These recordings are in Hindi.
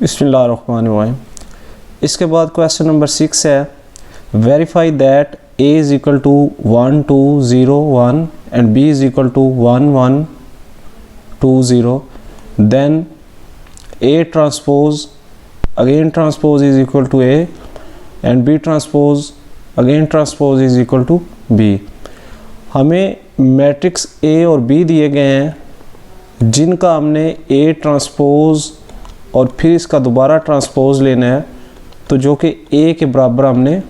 बिस्मिल्लाहिर्रहमानिर्रहीम। इसके बाद क्वेश्चन नंबर 6 है, verify that a is equal to 1 2 0 1 and b is equal to 1 1 2 0, then a transpose again transpose is equal to a and b transpose again transpose is equal to b। हमें मैट्रिक्स a और b दिए गए हैं जिनका हमने a ट्रांसपोज और फिर इसका दोबारा ट्रांसपोज लेना है, तो जो कि a के बराबर हमने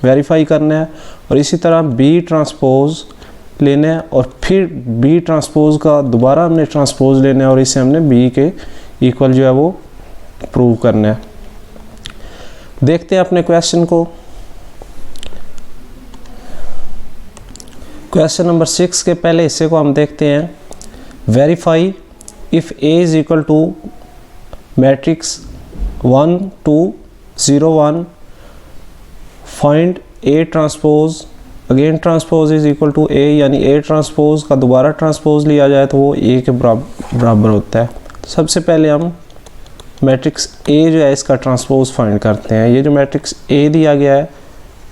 वेरीफाई करना है, और इसी तरह b ट्रांसपोज लेना है और फिर b ट्रांसपोज का दोबारा हमने ट्रांसपोज लेना है और इसे हमने b के इक्वल जो है वो प्रूव करना है। देखते हैं अपने क्वेश्चन को। क्वेश्चन नंबर 6 के पहले हिस्से को हम देखते हैं। Verify if a is equal to matrix 1 2 0 1, find a transpose again transpose is equal to a, यानी a ट्रांसपोज का दोबारा ट्रांसपोज लिया जाए तो वो a के बराबर होता है। सबसे पहले हम मैट्रिक्स a जो है इसका ट्रांसपोज फाइंड करते हैं। ये जो मैट्रिक्स a दिया गया है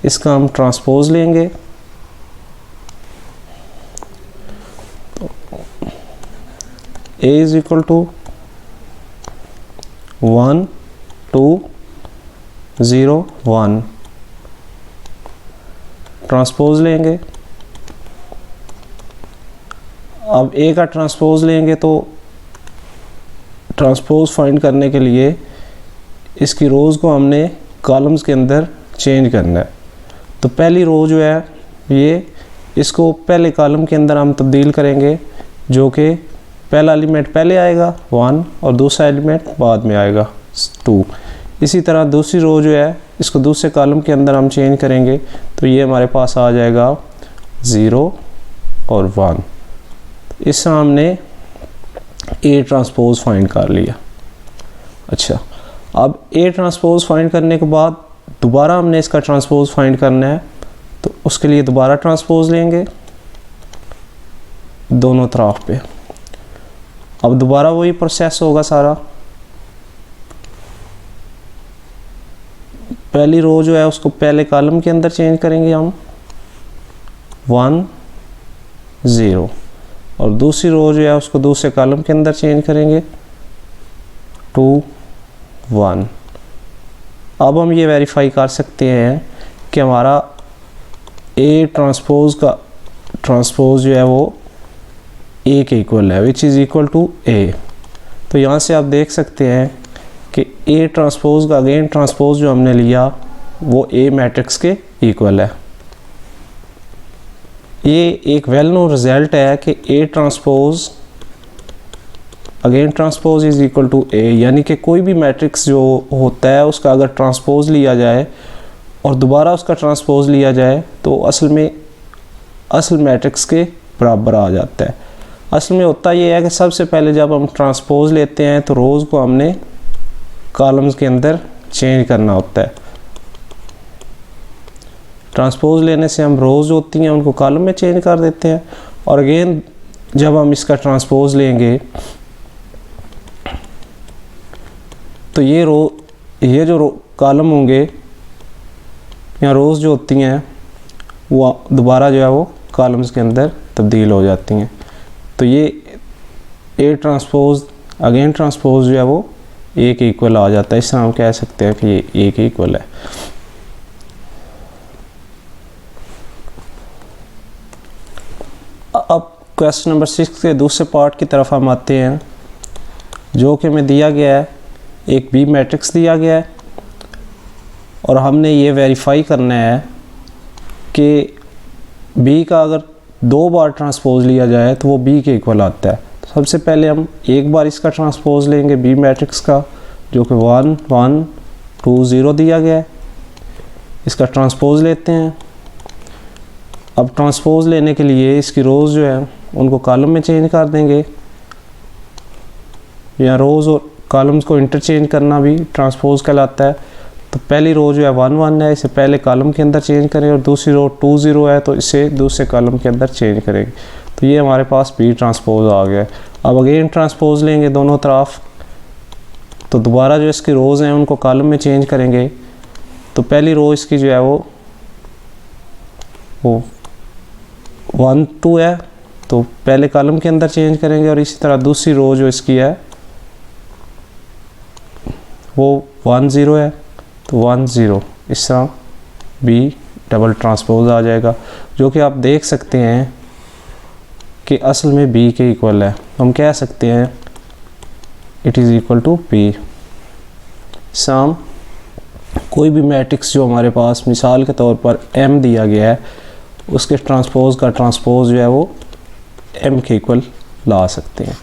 इसका हम ट्रांसपोज लेंगे। a is equal to 1 2 0 1, transpose लेंगे। अब a का ट्रांसपोज लेंगे तो ट्रांसपोज फाइंड करने के लिए इसकी रोज़ को हमने कॉलम्स के अंदर चेंज करना है। तो पहली रो जो है ये, इसको पहले कॉलम के अंदर हम तब्दील करेंगे, जो कि पहला एलिमेंट पहले आएगा 1 और दूसरा एलिमेंट बाद में आएगा 2। इसी तरह दूसरी रो जो है इसको दूसरे कॉलम के अंदर हम चेंज करेंगे, तो ये हमारे पास आ जाएगा 0 और 1। इस तरह हमने a ट्रांसपोज फाइंड कर लिया। अच्छा, अब a ट्रांसपोज फाइंड करने के बाद दोबारा हमने इसका ट्रांसपोज फाइंड करना है, तो उसके लिए दोबारा ट्रांसपोज लेंगे दोनों तरफ पे। अब दोबारा वही प्रोसेस होगा सारा। पहली रो जो है उसको पहले कॉलम के अंदर चेंज करेंगे हम 1 0, और दूसरी रो जो है उसको दूसरे कॉलम के अंदर चेंज करेंगे 2 1। अब हम ये वेरीफाई कर सकते हैं कि हमारा a ट्रांसपोज का ट्रांसपोज जो है वो a के इक्वल है, which is equal to a। तो यहाँ से आप देख सकते हैं कि a ट्रांसपोज का अगेन ट्रांसपोज जो हमने लिया वो a मैट्रिक्स के इक्वल है। ये एक वेल नोन रिजल्ट है कि a transpose again transpose is equal to a, यानी कि कोई भी मैट्रिक्स जो होता है उसका अगर ट्रांसपोज लिया जाए और दोबारा उसका ट्रांसपोज लिया जाए तो असल में असल मैट्रिक्स के बराबर आ जाता है। असल में होता ये है कि सबसे पहले जब हम ट्रांसपोज लेते हैं तो रोज़ को हमने कॉलम्स के अंदर चेंज करना होता है। ट्रांसपोज लेने से हम रोज़ होती हैं उनको कॉलम में चेंज कर देते हैं, और अगेन जब हम इसका ट्रांसपोज लेंगे तो ये जो कॉलम होंगे या रोज़ जो होती हैं वो दोबारा जो है वो कॉलम्स के अंदर तब्दील हो जाती हैं। तो ये a ट्रांसपोज अगेन ट्रांसपोज जो है वो a के इक्वल आ जाता है। इस तरह हम कह सकते हैं कि ये a के इक्वल है। अब क्वेश्चन नंबर 6 के दूसरे पार्ट की तरफ हम आते हैं, जो कि हमें दिया गया है एक b मैट्रिक्स दिया गया है और हमने ये वेरीफाई करना है कि b का अगर 2 बार ट्रांसपोज लिया जाए तो वो b के इक्वल आता है। तो सबसे पहले हम एक बार इसका ट्रांसपोज लेंगे b मैट्रिक्स का, जो कि 1 1 2 0 दिया गया है। इसका ट्रांसपोज लेते हैं। अब ट्रांसपोज लेने के लिए इसकी रोज़ जो है उनको कॉलम में चेंज कर देंगे, या रोज़ और कॉलम्स को इंटरचेंज करना भी ट्रांसपोज कहलाता है। तो पहली रो जो है 1 1 है, इसे पहले कॉलम के अंदर चेंज करें, और दूसरी रो 2 0 है तो इसे दूसरे कॉलम के अंदर चेंज करेंगे। तो ये हमारे पास b ट्रांसपोज आ गया है। अब अगेन ट्रांसपोज लेंगे दोनों तरफ, तो दोबारा जो इसकी रोज़ हैं उनको कॉलम में चेंज करेंगे। तो पहली रो इसकी जो है वो 1 2 है, तो पहले कॉलम के अंदर चेंज करेंगे। और इसी तरह दूसरी रो जो इसकी है वो 1 0 है, तो 1 0 इस तरह बी डबल ट्रांसपोज आ जाएगा, जो कि आप देख सकते हैं कि असल में बी के इक्वल है। हम कह सकते हैं it is equal to B. सम कोई भी मैट्रिक्स जो हमारे पास मिसाल के तौर पर m दिया गया है, उसके ट्रांसपोज का ट्रांसपोज जो है वो m के इक्वल ला सकते हैं।